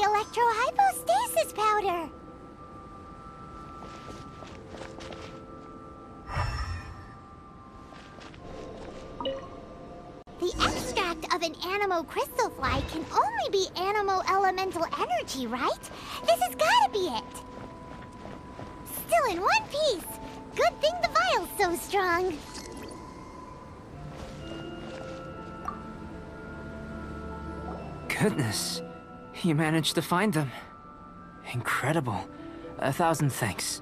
electrohypostasis powder. The extract of an animo crystal fly can only be animo elemental energy, right? This has gotta be it. Still in one piece. Good thing the vial's so strong. Goodness, you managed to find them. Incredible. 1,000 thanks.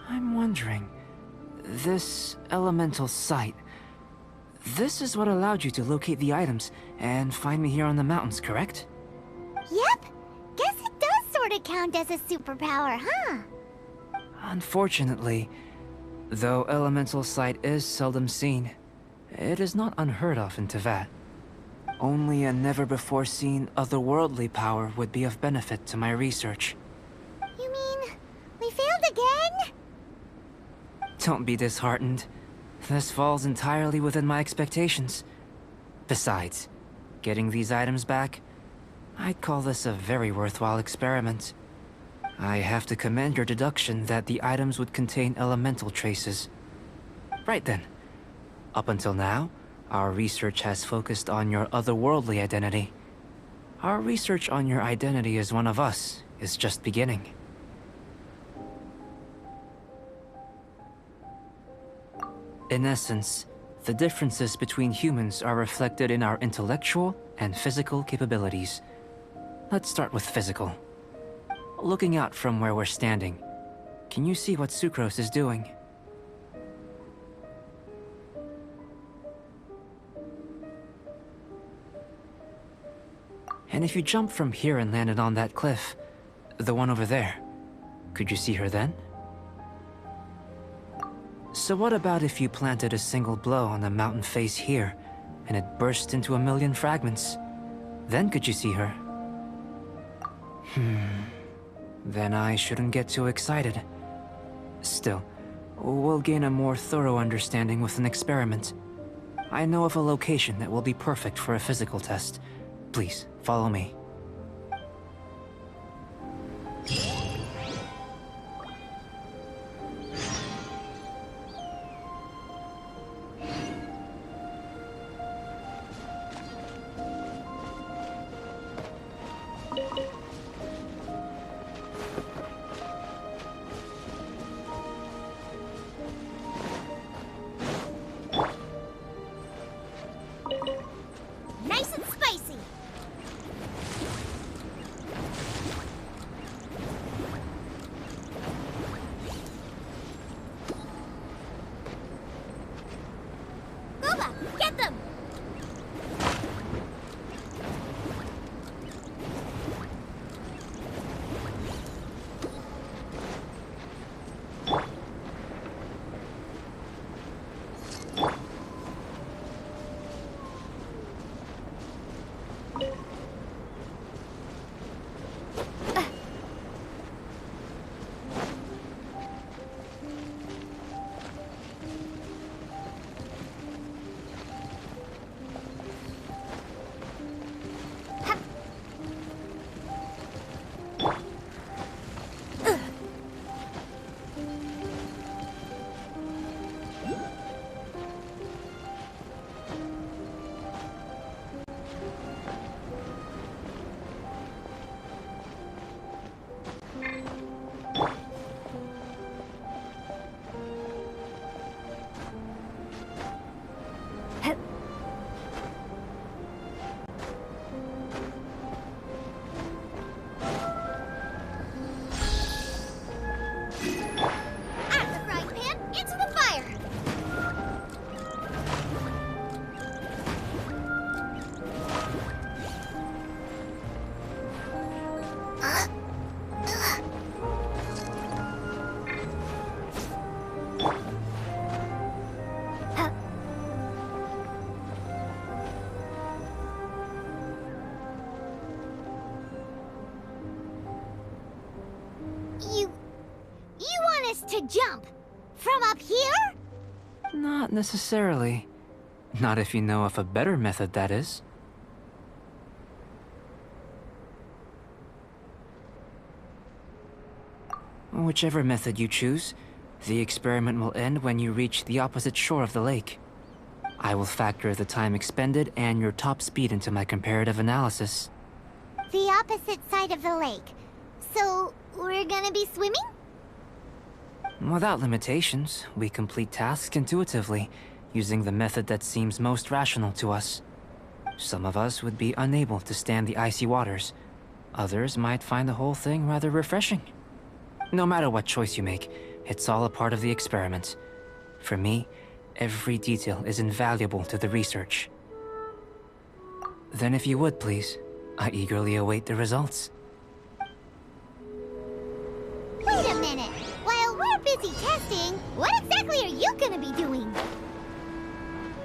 I'm wondering, this elemental sight, this is what allowed you to locate the items and find me here on the mountains, correct? Yep. Guess it does sort of count as a superpower, huh? Unfortunately, though elemental sight is seldom seen, it is not unheard of in Teyvat. Only a never-before-seen otherworldly power would be of benefit to my research. You mean, we failed again? Don't be disheartened. This falls entirely within my expectations. Besides, getting these items back, I'd call this a very worthwhile experiment. I have to commend your deduction that the items would contain elemental traces. Right then. Up until now, our research has focused on your otherworldly identity. Our research on your identity as one of us is just beginning. In essence, the differences between humans are reflected in our intellectual and physical capabilities. Let's start with physical. Looking out from where we're standing, can you see what Sucrose is doing? And if you jump from here and landed on that cliff, the one over there, could you see her then? So what about if you planted a single blow on the mountain face here, and it burst into 1,000,000 fragments? Then could you see her? Then I shouldn't get too excited. Still, we'll gain a more thorough understanding with an experiment. I know of a location that will be perfect for a physical test. Please, follow me. Nice and spicy. Booba, get them! Out of the frying pan, into the fire! You want us to jump? From up here? Not necessarily. Not if you know of a better method, that is. Whichever method you choose, the experiment will end when you reach the opposite shore of the lake. I will factor the time expended and your top speed into my comparative analysis. The opposite side of the lake. So, we're gonna be swimming? Without limitations, we complete tasks intuitively, using the method that seems most rational to us. Some of us would be unable to stand the icy waters. Others might find the whole thing rather refreshing. No matter what choice you make, it's all a part of the experiment. For me, every detail is invaluable to the research. Then if you would, please, I eagerly await the results. Wait a minute! While we're busy testing, what exactly are you gonna be doing?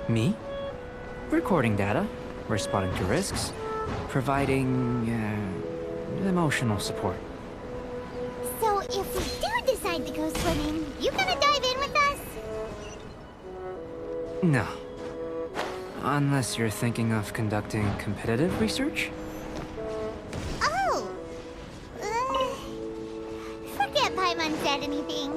Me? Recording data, responding to risks, providing, emotional support. So if we do decide to go swimming, you gonna dive in with us? No. Unless you're thinking of conducting competitive research? Oh! Forget Paimon said anything.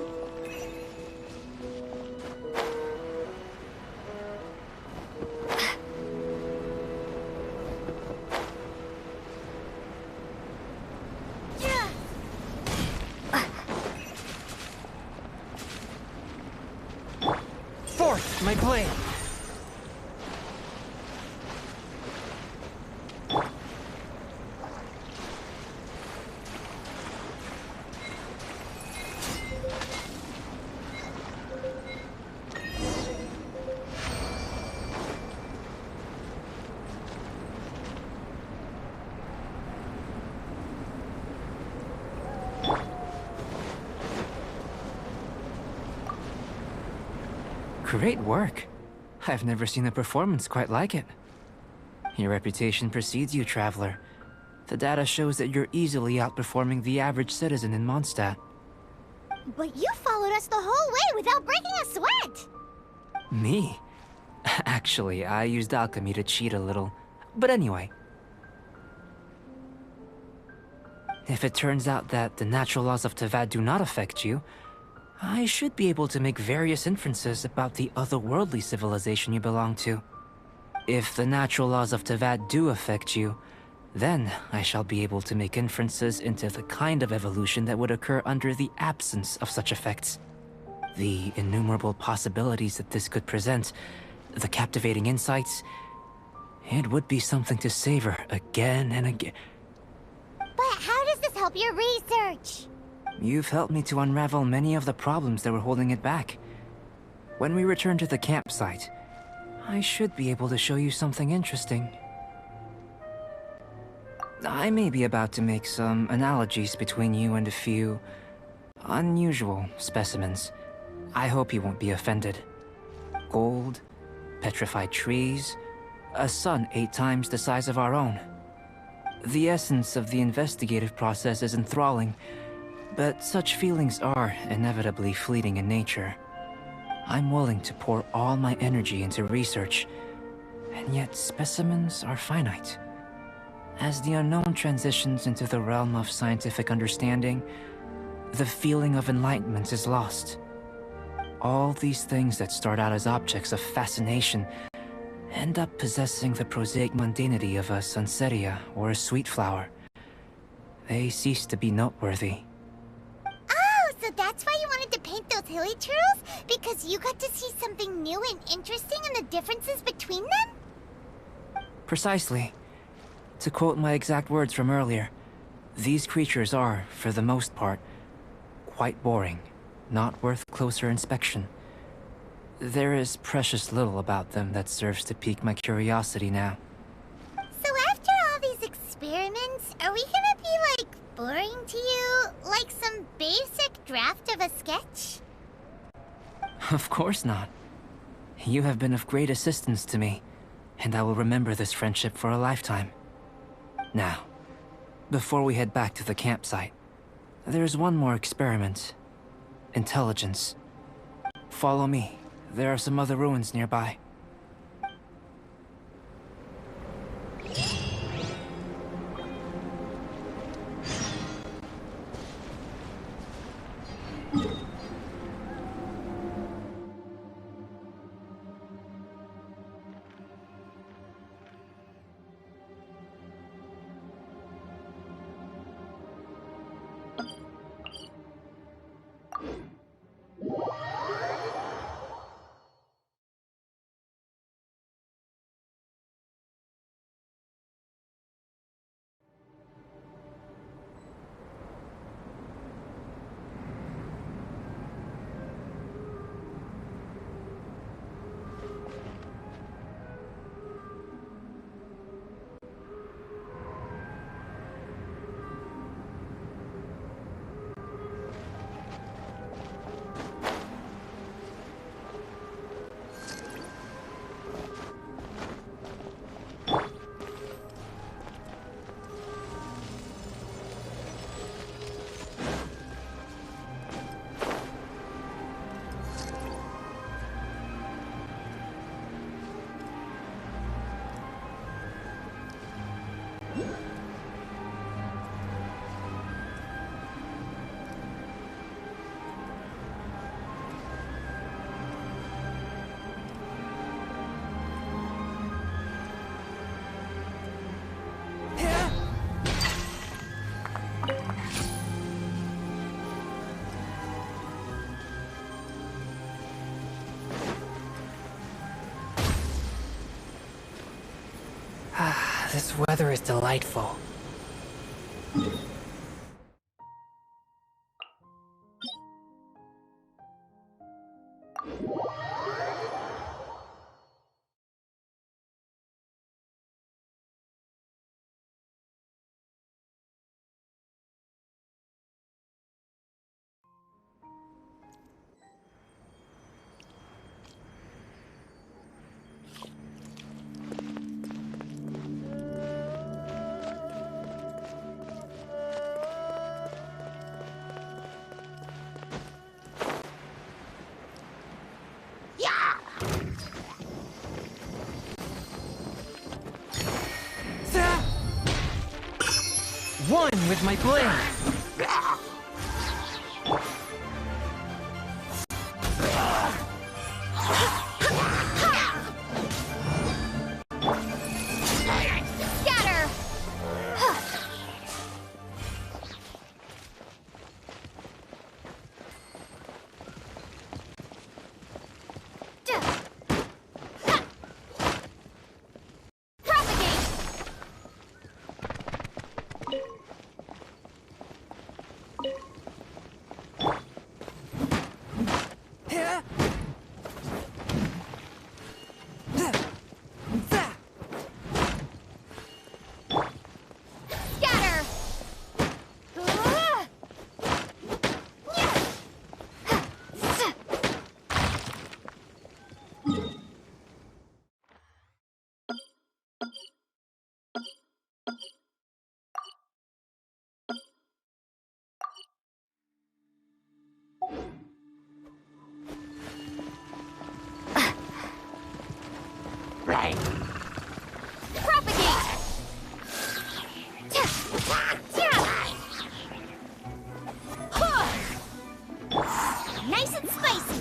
Forth, my blade! Great work. I've never seen a performance quite like it. Your reputation precedes you, Traveler. The data shows that you're easily outperforming the average citizen in Mondstadt. But you followed us the whole way without breaking a sweat! Me? Actually, I used alchemy to cheat a little. But anyway. If it turns out that the natural laws of Tevat do not affect you, I should be able to make various inferences about the otherworldly civilization you belong to. If the natural laws of Tevat do affect you, then I shall be able to make inferences into the kind of evolution that would occur under the absence of such effects. The innumerable possibilities that this could present, the captivating insights, it would be something to savor again and again. But how does this help your research? You've helped me to unravel many of the problems that were holding it back. When we return to the campsite, I should be able to show you something interesting. I may be about to make some analogies between you and a few unusual specimens. I hope you won't be offended. Gold, petrified trees, a sun 8 times the size of our own. The essence of the investigative process is enthralling, but such feelings are inevitably fleeting in nature. I'm willing to pour all my energy into research, and yet specimens are finite. As the unknown transitions into the realm of scientific understanding, the feeling of enlightenment is lost. All these things that start out as objects of fascination end up possessing the prosaic mundanity of a sunsetia or a sweet flower. They cease to be noteworthy. Oh, so that's why you wanted to paint those hilly turtles? Because you got to see something new and interesting in the differences between them? Precisely. To quote my exact words from earlier, these creatures are, for the most part, quite boring, not worth closer inspection. There is precious little about them that serves to pique my curiosity now. So after all these experiments, are we gonna be, like, boring to you? Like some basic draft of a sketch? Of course not. You have been of great assistance to me, and I will remember this friendship for a lifetime. Now, before we head back to the campsite, there's one more experiment. Intelligence. Follow me. There are some other ruins nearby. This weather is delightful. One with my blade! Scatter! Propagate! Scatter! Right. Propagate! Nice and spicy!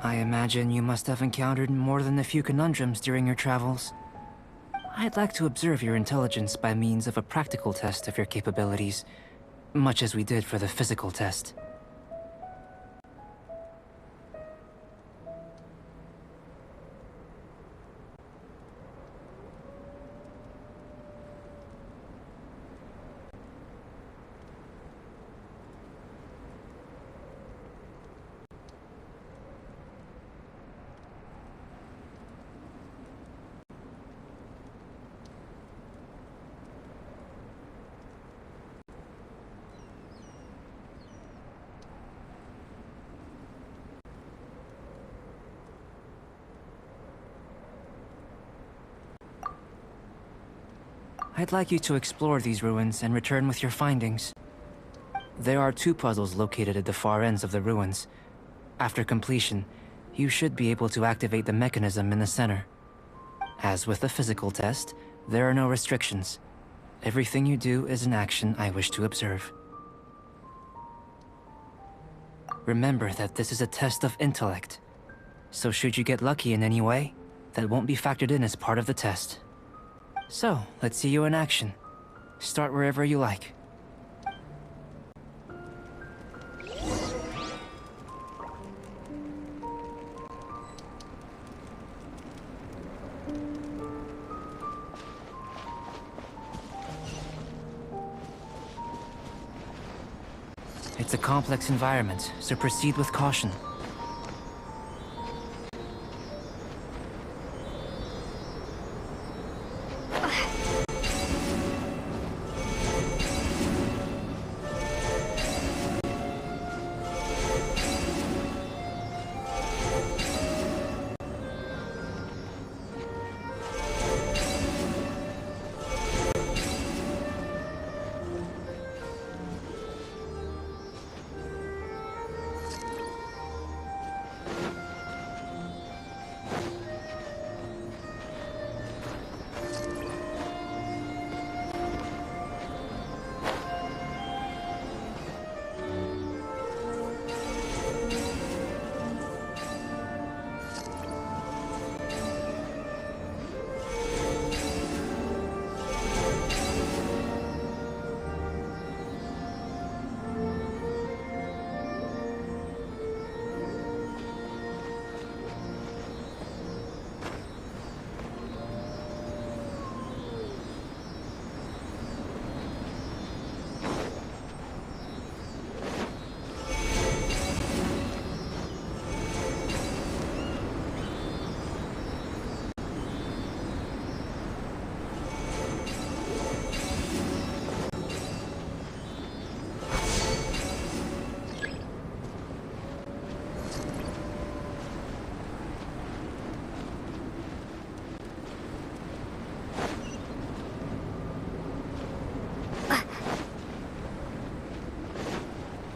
I imagine you must have encountered more than a few conundrums during your travels. I'd like to observe your intelligence by means of a practical test of your capabilities, much as we did for the physical test. I'd like you to explore these ruins and return with your findings. There are 2 puzzles located at the far ends of the ruins. After completion, you should be able to activate the mechanism in the center. As with the physical test, there are no restrictions. Everything you do is an action I wish to observe. Remember that this is a test of intellect, so should you get lucky in any way, that won't be factored in as part of the test. So, let's see you in action. Start wherever you like. It's a complex environment, so proceed with caution.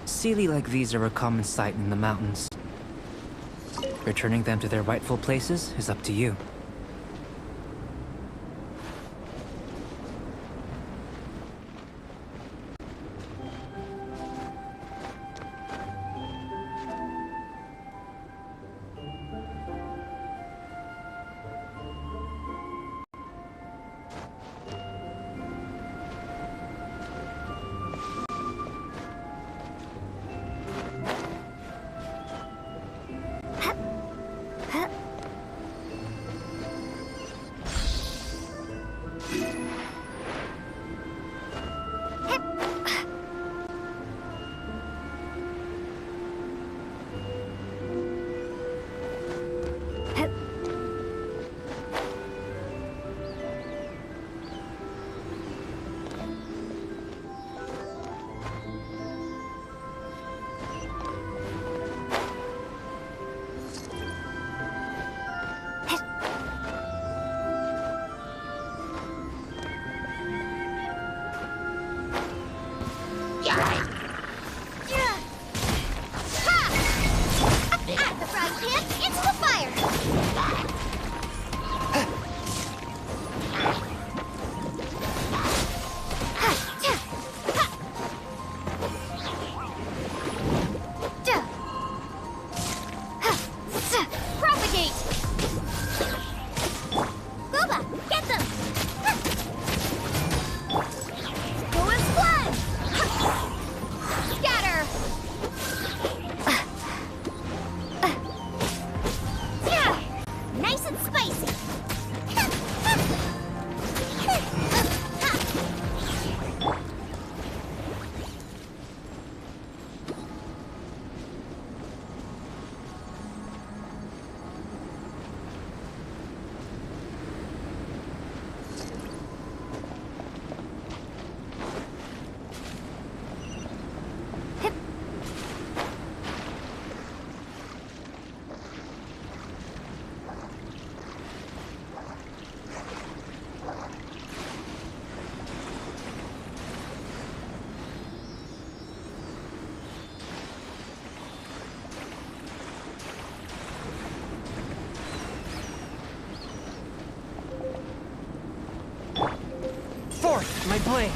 Sealy like these are a common sight in the mountains. Returning them to their rightful places is up to you. my blade!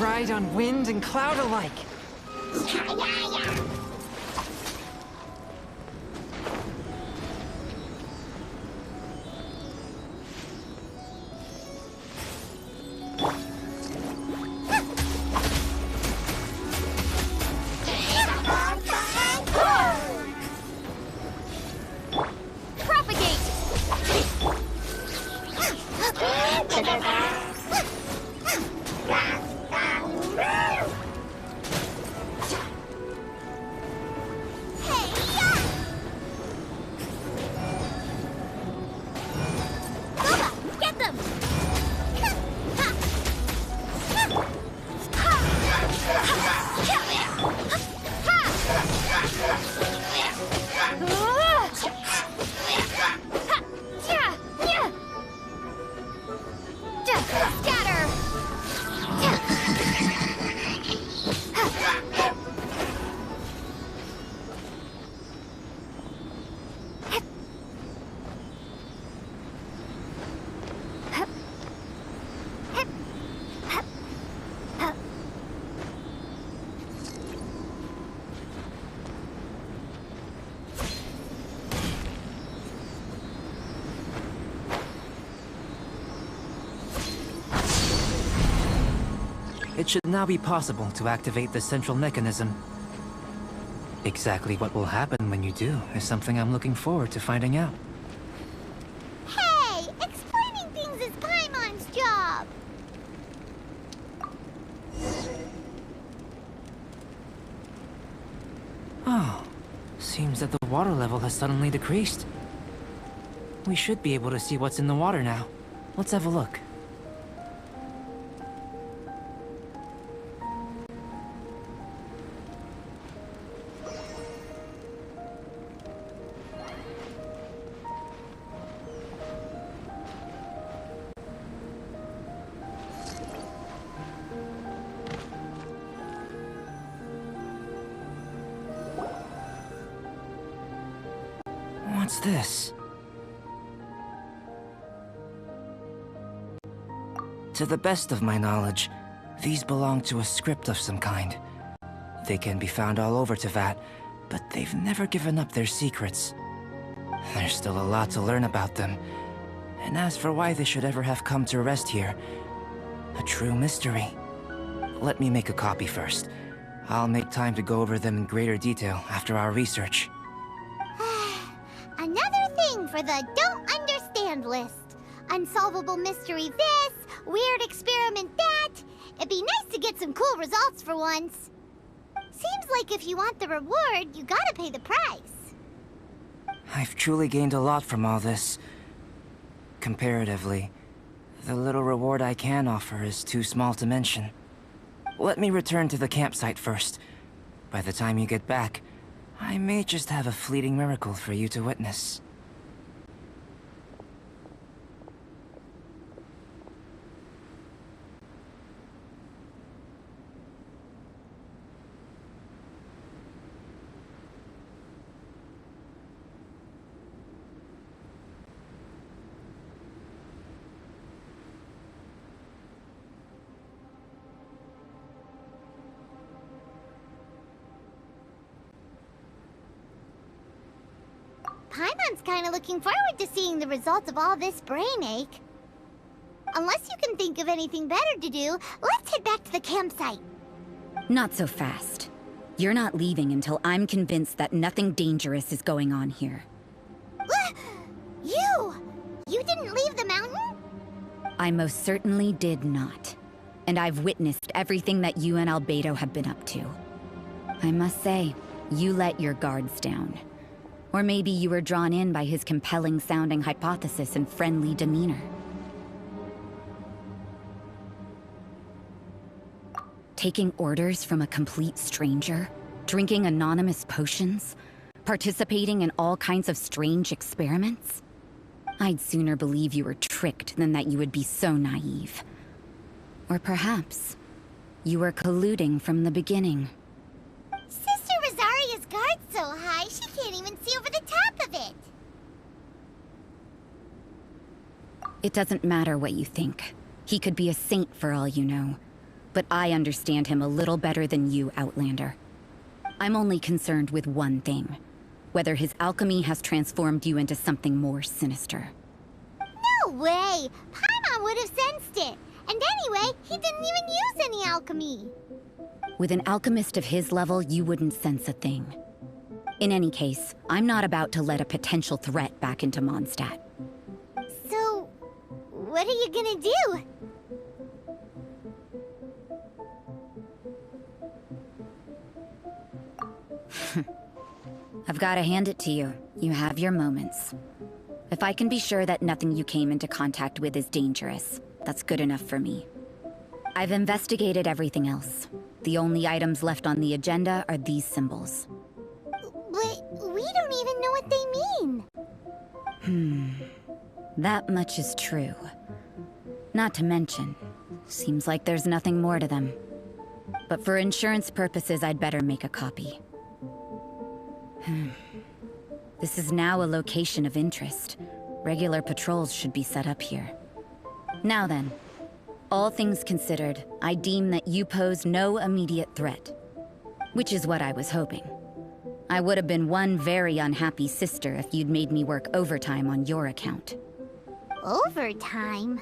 Ride on wind and cloud alike. It should now be possible to activate the central mechanism. Exactly what will happen when you do is something I'm looking forward to finding out. Hey! Explaining things is Paimon's job! Oh, seems that the water level has suddenly decreased. We should be able to see what's in the water now. Let's have a look. What's this? To the best of my knowledge, these belong to a script of some kind. They can be found all over Teyvat, but they've never given up their secrets. There's still a lot to learn about them. And as for why they should ever have come to rest here, a true mystery. Let me make a copy first. I'll make time to go over them in greater detail after our research. Another thing for the don't understand list. Unsolvable mystery this, weird experiment that. It'd be nice to get some cool results for once. Seems like if you want the reward, you gotta pay the price. I've truly gained a lot from all this. Comparatively, the little reward I can offer is too small to mention. Let me return to the campsite first. By the time you get back, I may just have a fleeting miracle for you to witness. Paimon's kinda looking forward to seeing the results of all this brain ache. Unless you can think of anything better to do, let's head back to the campsite. Not so fast. You're not leaving until I'm convinced that nothing dangerous is going on here. You! You didn't leave the mountain? I most certainly did not. And I've witnessed everything that you and Albedo have been up to. I must say, you let your guards down. Or maybe you were drawn in by his compelling-sounding hypothesis and friendly demeanor. Taking orders from a complete stranger? Drinking anonymous potions? Participating in all kinds of strange experiments? I'd sooner believe you were tricked than that you would be so naive. Or perhaps, you were colluding from the beginning. Sister Rosaria's guard's so high, she can't even see over the top of it. It doesn't matter what you think. He could be a saint for all you know. But I understand him a little better than you, Outlander. I'm only concerned with one thing. Whether his alchemy has transformed you into something more sinister. No way! Paimon would have sensed it! And anyway, he didn't even use any alchemy! With an alchemist of his level, you wouldn't sense a thing. In any case, I'm not about to let a potential threat back into Mondstadt. So, what are you gonna do? I've gotta hand it to you. You have your moments. If I can be sure that nothing you came into contact with is dangerous, that's good enough for me. I've investigated everything else. The only items left on the agenda are these symbols. But we don't even know what they mean. That much is true. Not to mention, seems like there's nothing more to them. But for insurance purposes, I'd better make a copy. This is now a location of interest. Regular patrols should be set up here. Now then, all things considered, I deem that you pose no immediate threat. Which is what I was hoping. I would have been one very unhappy sister if you'd made me work overtime on your account. Overtime?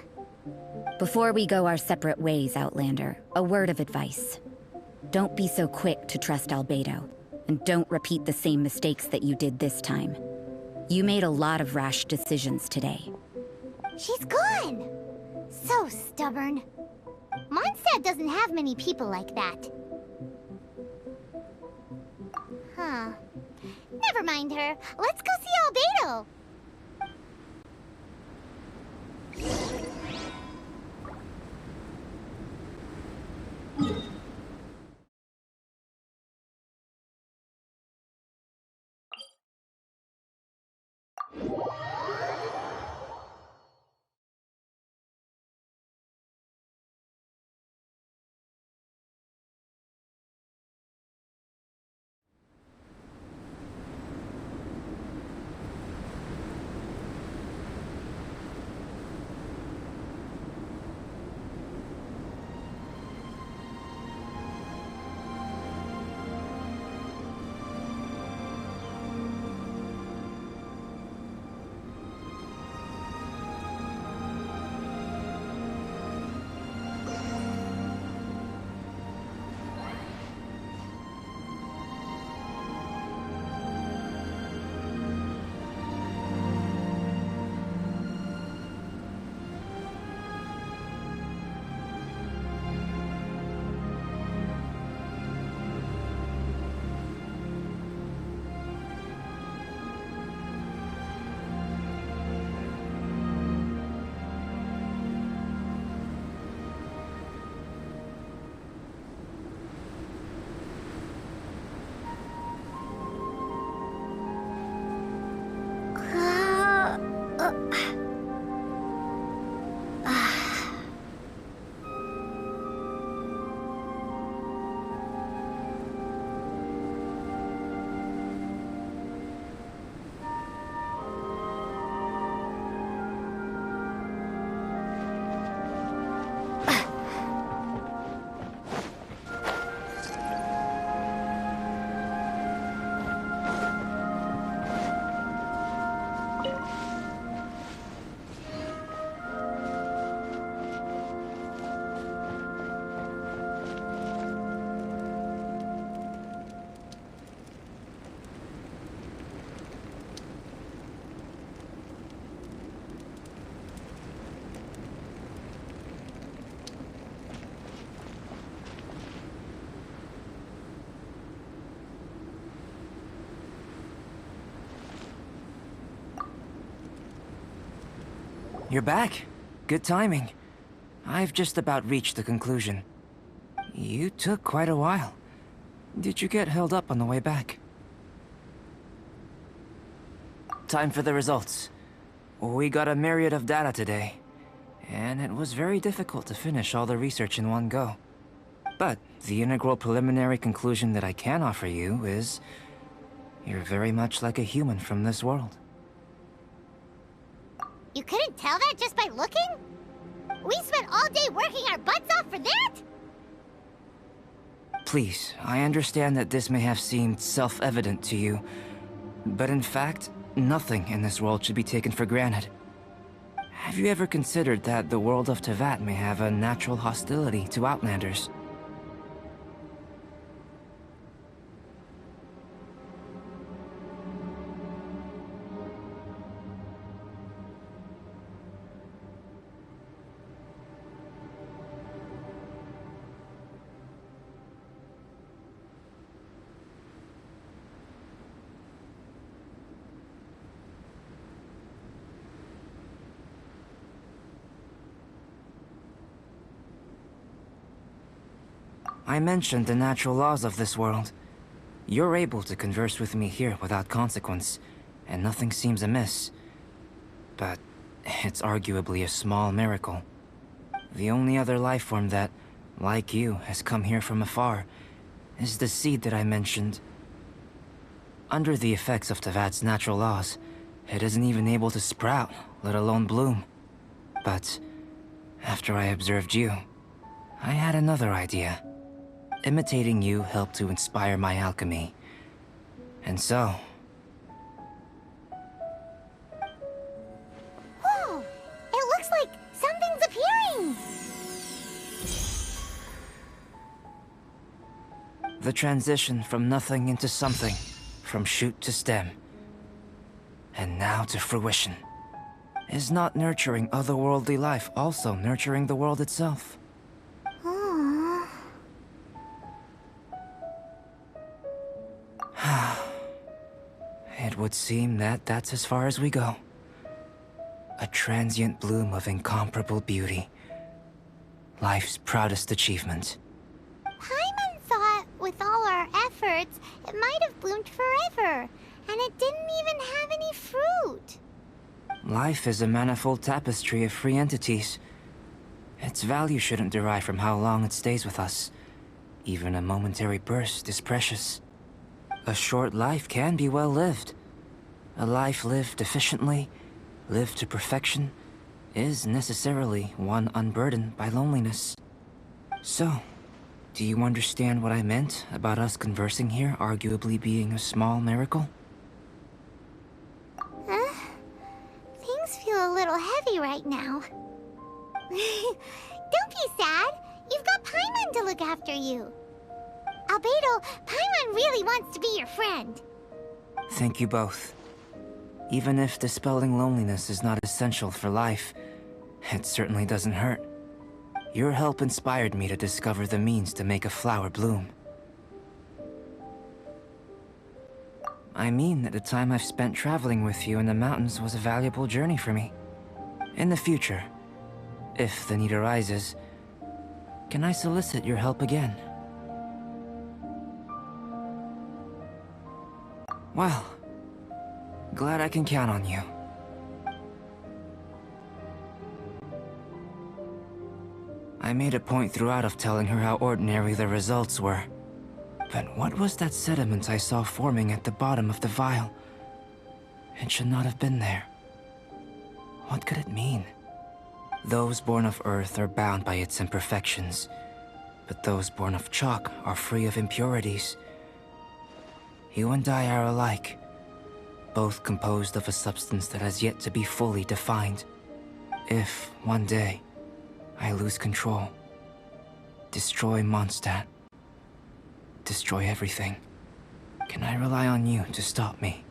Before we go our separate ways, Outlander, a word of advice. Don't be so quick to trust Albedo, and don't repeat the same mistakes that you did this time. You made a lot of rash decisions today. She's gone! So stubborn. Mondstadt doesn't have many people like that. Huh. Never mind her. Let's go see Albedo. You're back. Good timing. I've just about reached the conclusion. You took quite a while. Did you get held up on the way back? Time for the results. We got a myriad of data today, and it was very difficult to finish all the research in one go. But the integral preliminary conclusion that I can offer you is... you're very much like a human from this world. You couldn't tell that just by looking? We spent all day working our butts off for that? Please, I understand that this may have seemed self-evident to you, but in fact, nothing in this world should be taken for granted. Have you ever considered that the world of Teyvat may have a natural hostility to Outlanders? I mentioned the natural laws of this world. You're able to converse with me here without consequence, and nothing seems amiss. But it's arguably a small miracle. The only other life form that, like you, has come here from afar is the seed that I mentioned. Under the effects of Teyvat's natural laws, it isn't even able to sprout, let alone bloom. But after I observed you, I had another idea. Imitating you helped to inspire my alchemy. And so... Whoa! It looks like something's appearing! the transition from nothing into something, from shoot to stem, and now to fruition. Is not nurturing otherworldly life also nurturing the world itself? Aww. It would seem that that's as far as we go. A transient bloom of incomparable beauty. Life's proudest achievement. Paimon thought, with all our efforts, it might have bloomed forever, and it didn't even have any fruit. Life is a manifold tapestry of free entities. Its value shouldn't derive from how long it stays with us. Even a momentary burst is precious. A short life can be well lived. A life lived efficiently, lived to perfection, is necessarily one unburdened by loneliness. So, do you understand what I meant about us conversing here arguably being a small miracle? Things feel a little heavy right now. Don't be sad. You've got Paimon to look after you. Albedo, Paimon really wants to be your friend. Thank you both. Even if dispelling loneliness is not essential for life, it certainly doesn't hurt. Your help inspired me to discover the means to make a flower bloom. I mean that the time I've spent traveling with you in the mountains was a valuable journey for me. In the future, if the need arises, can I solicit your help again? Well, glad I can count on you. I made a point throughout of telling her how ordinary the results were. But what was that sediment I saw forming at the bottom of the vial? It should not have been there. What could it mean? Those born of Earth are bound by its imperfections, but those born of chalk are free of impurities. You and I are alike, both composed of a substance that has yet to be fully defined. If, one day, I lose control, destroy Mondstadt, destroy everything, can I rely on you to stop me?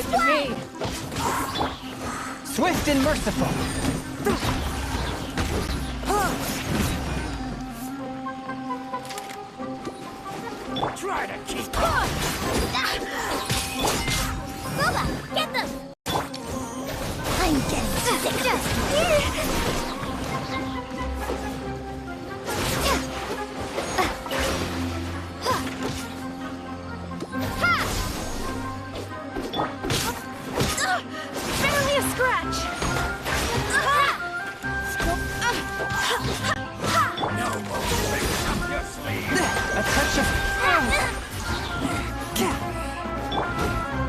good to me. Swift and merciful. Try to keep Boba, get them! I'm getting barely a scratch. No more tricks up your sleeve. A touch of...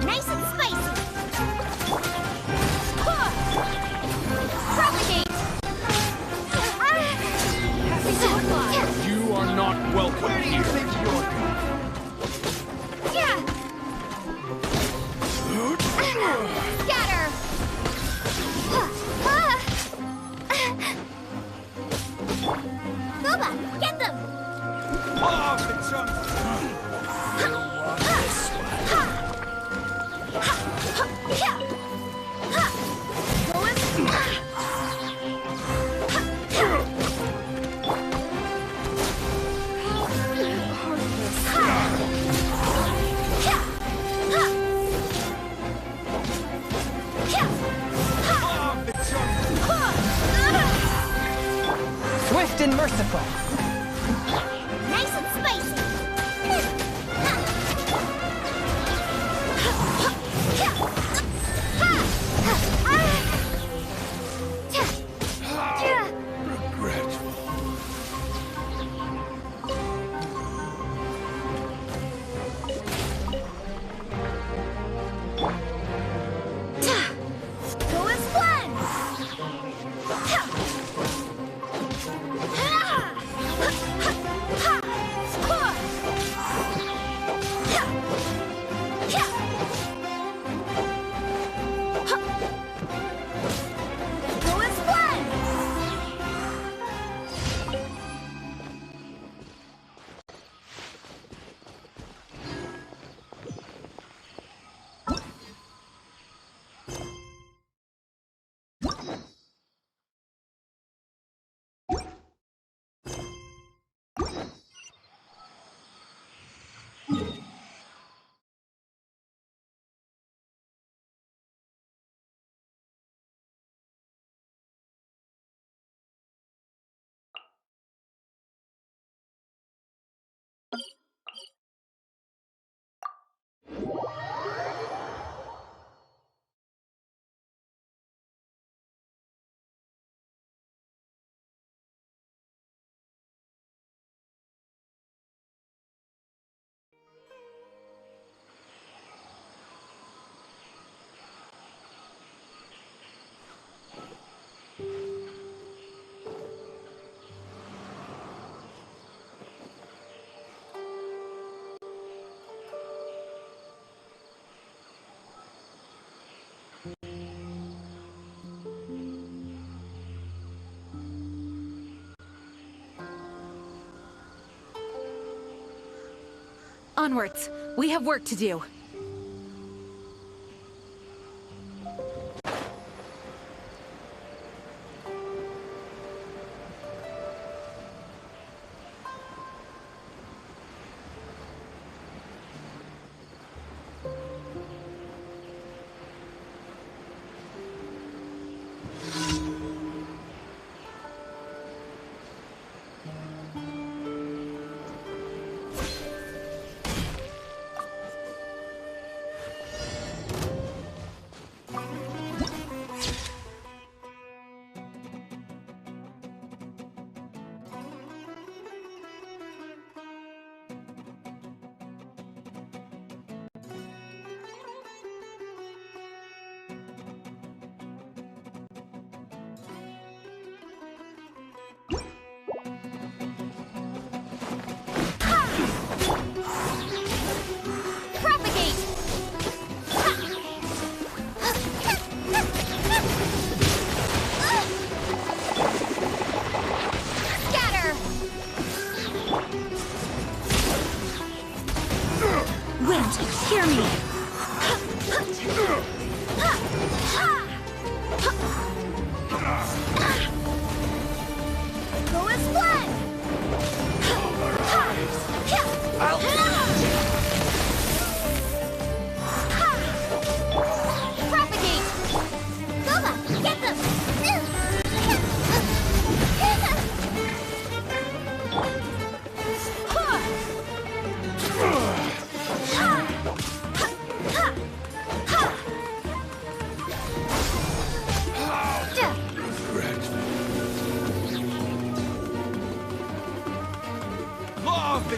nice and spicy! Propagate! You are not welcome. Where do you think you're Yeah! Scatter! Boba, get them! off the chunk? You want this one? Off the chunk? Swift and merciful. Nice and spicy! Regretful. Go as one! Go as one! Onwards. We have work to do.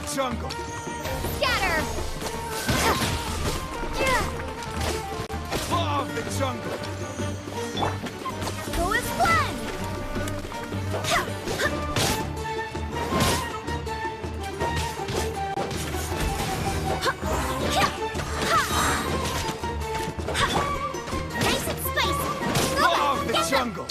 jungle! Scatter! Law of the jungle! Go as planned! Nice and spicy! Go Law of on, the get them! jungle!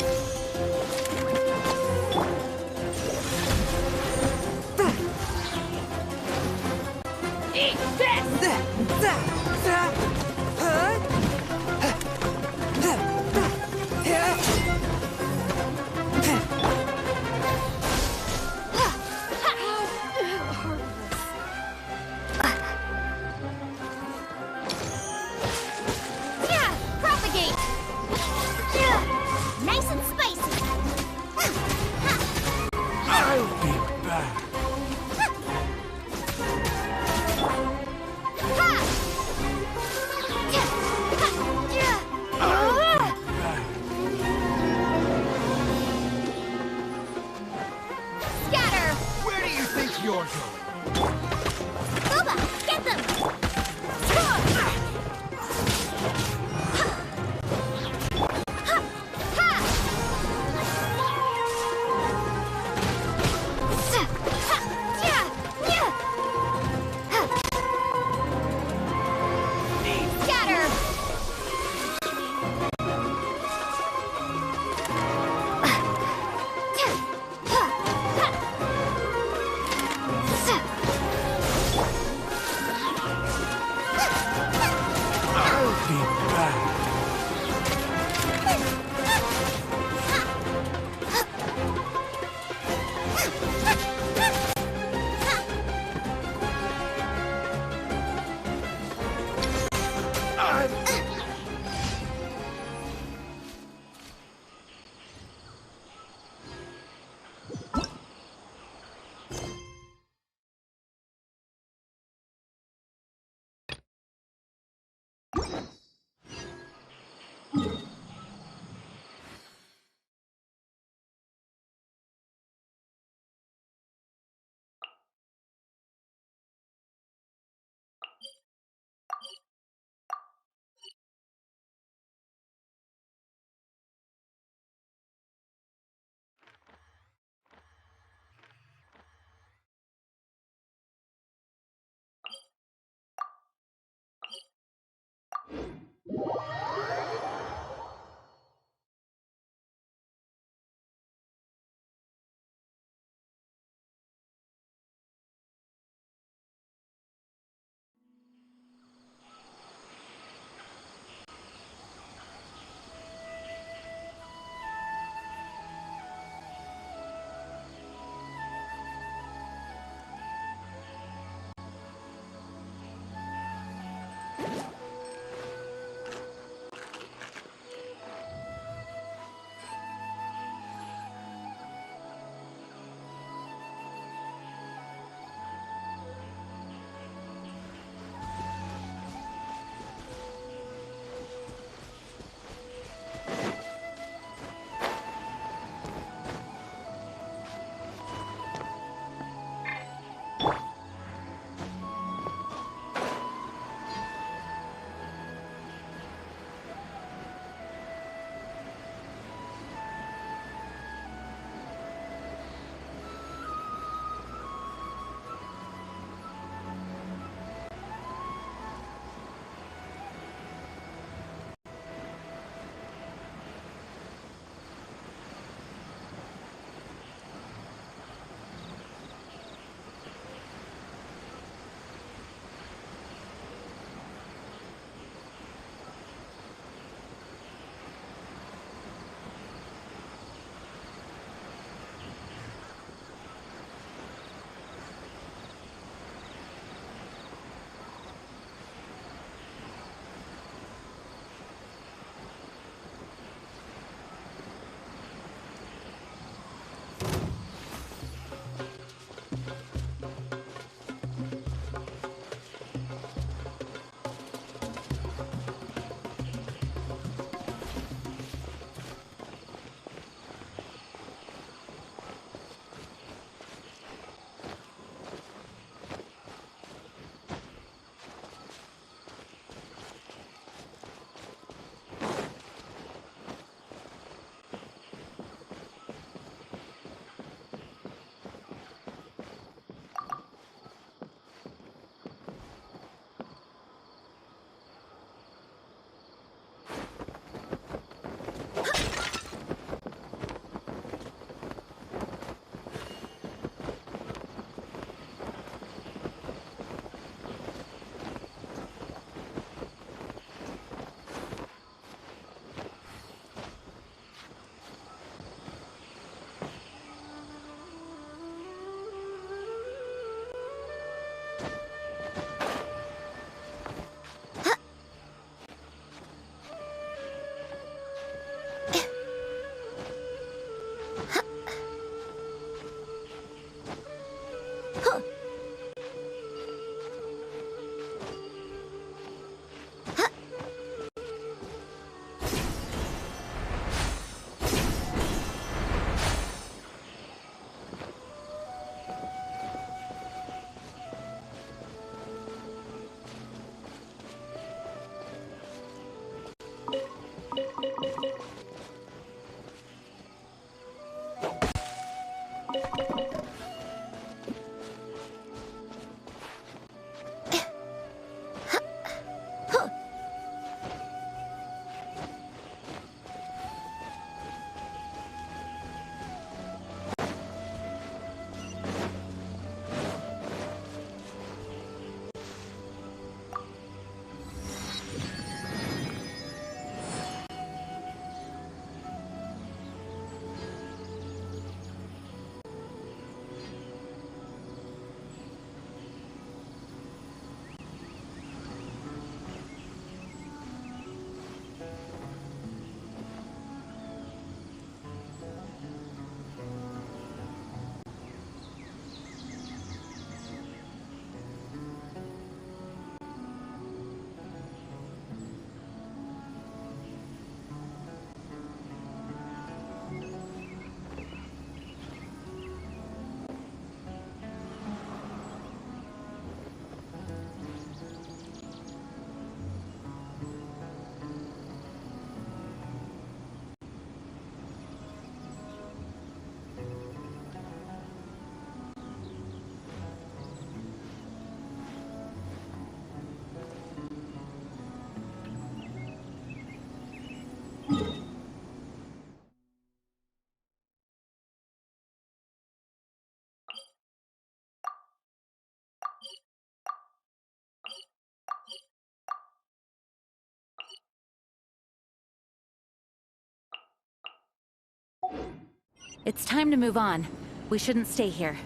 It's time to move on. We shouldn't stay here.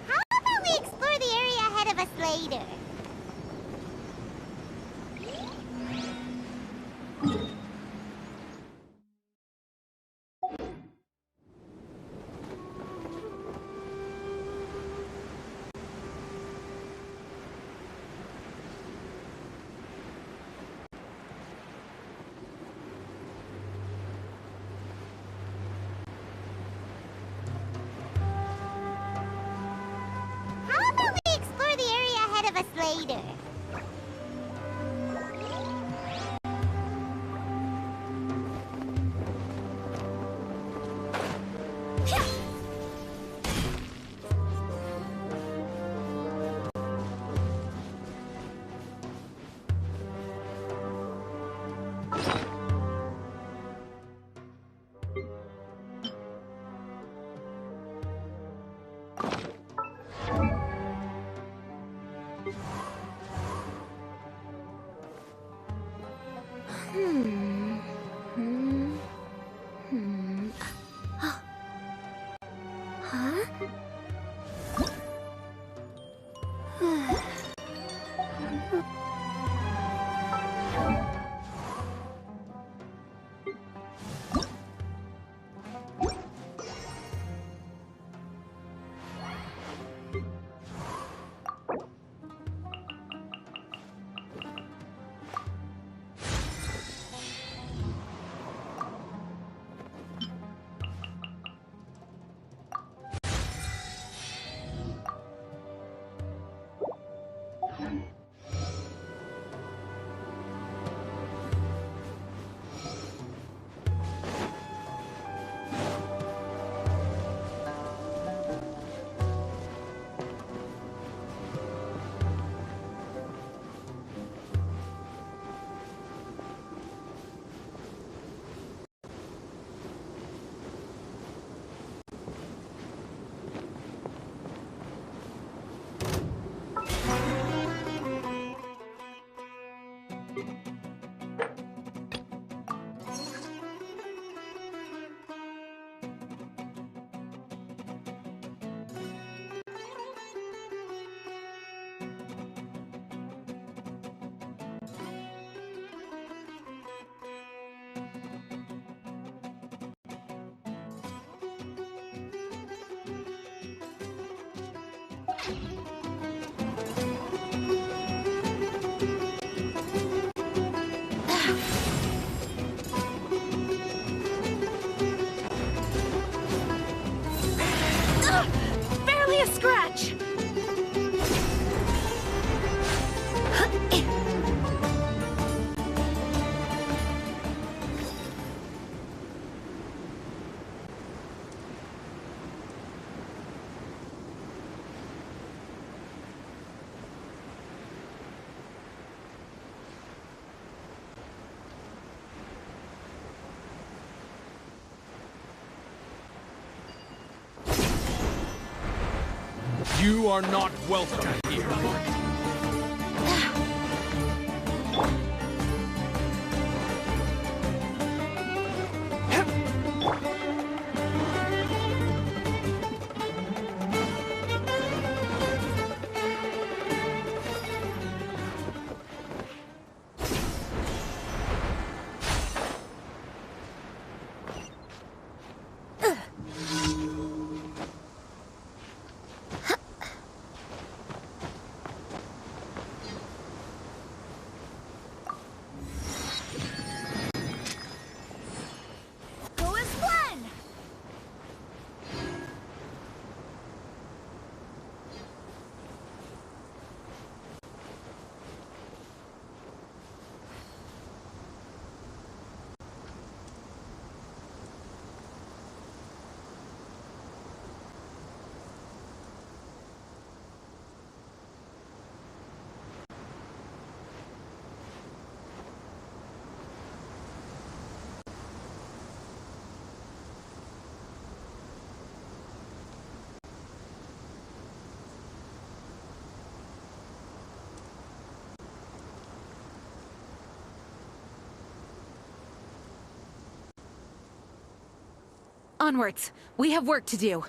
How about we explore the area ahead of us later? How about we explore the area ahead of us later? Barely a scratch! You are not welcome here. Go as one! Onwards. We have work to do.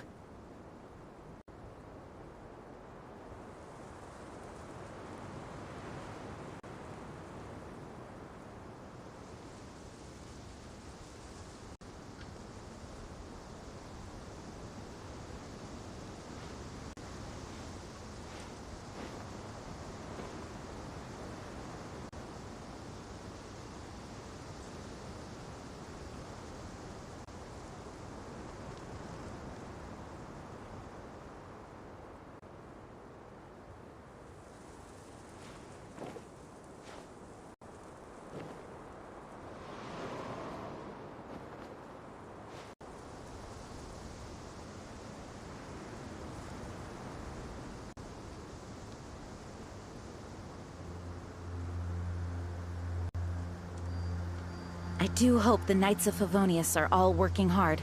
I do hope the Knights of Favonius are all working hard.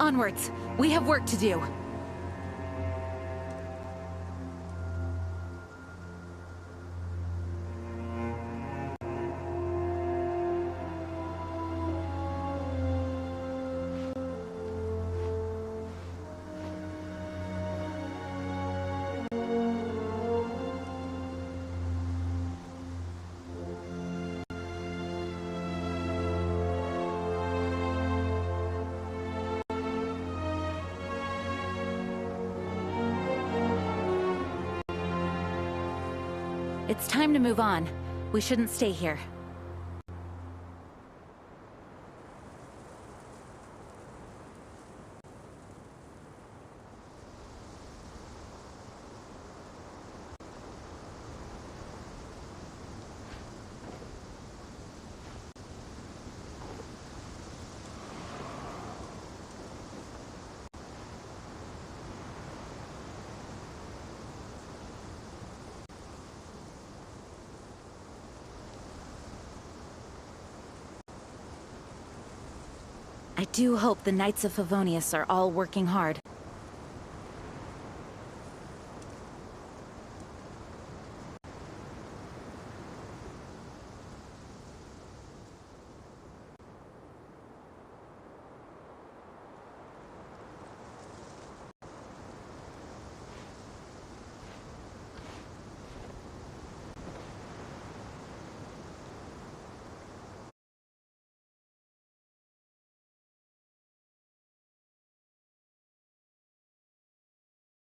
Onwards. We have work to do. It's time to move on. We shouldn't stay here. I do hope the Knights of Favonius are all working hard.